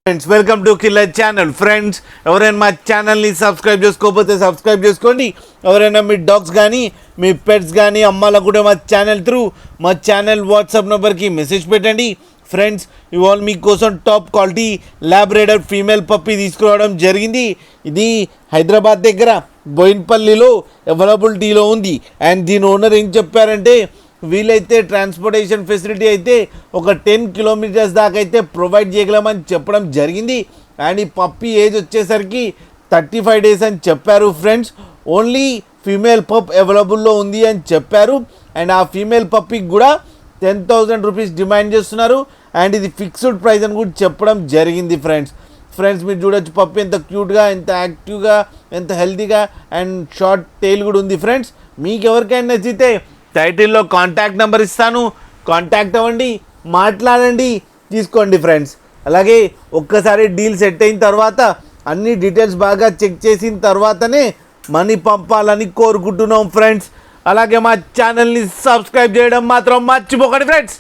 Friends welcome to killer channel. Friends ఎవరైనా మా ఛానల్ని సబ్స్క్రైబ్ చేసుకోకపోతే సబ్స్క్రైబ్ చేసుకోండి. ఎవరైనా మీ డాగ్స్ కానీ మీ పెట్స్ కానీ అమ్మాలకు కూడా మా ఛానల్ వాట్సాప్ నెంబర్కి మెసేజ్ పెట్టండి. ఫ్రెండ్స్ ఇవాళ మీకోసం top quality Labrador female puppy తీసుకురావడం జరిగింది. ఇది హైదరాబాద్ దగ్గర బోయిన్పల్లిలో అవైలబిలిటీలో ఉంది. అండ్ దీని ఓనర్ ఏం చెప్పారంటే వీలైతే ట్రాన్స్పోర్టేషన్ ఫెసిలిటీ అయితే ఒక 10 కిలోమీటర్స్ దాకా అయితే ప్రొవైడ్ చేయగలమని చెప్పడం జరిగింది. అండ్ ఈ పప్పీ ఏజ్ వచ్చేసరికి 35 డేస్ అని చెప్పారు. ఫ్రెండ్స్ ఓన్లీ ఫీమేల్ పప్ అవైలబుల్లో ఉంది అని చెప్పారు. అండ్ ఆ ఫీమేల్ పప్పీకి కూడా 10,000 రూపీస్ డిమాండ్ చేస్తున్నారు. అండ్ ఇది ఫిక్స్డ్ ప్రైస్ అని కూడా చెప్పడం జరిగింది. ఫ్రెండ్స్ మీరు చూడొచ్చు పప్పీ ఎంత క్యూట్గా, ఎంత యాక్టివ్గా, ఎంత హెల్తీగా అండ్ షార్ట్ టైల్ కూడా ఉంది. ఫ్రెండ్స్ మీకు ఎవరికైనా నచ్చితే టైటిల్లో కాంటాక్ట్ నెంబర్ ఇస్తాను, కాంటాక్ట్ అవ్వండి, మాట్లాడండి, తీసుకోండి. ఫ్రెండ్స్ అలాగే ఒక్కసారి డీల్ సెట్ అయిన తర్వాత అన్ని డీటెయిల్స్ బాగా చెక్ చేసిన తర్వాతనే మనీ పంపాలని కోరుకుంటున్నాం. ఫ్రెండ్స్ అలాగే మా ఛానల్ని సబ్స్క్రైబ్ చేయడం మాత్రం మర్చిపోకండి. ఫ్రెండ్స్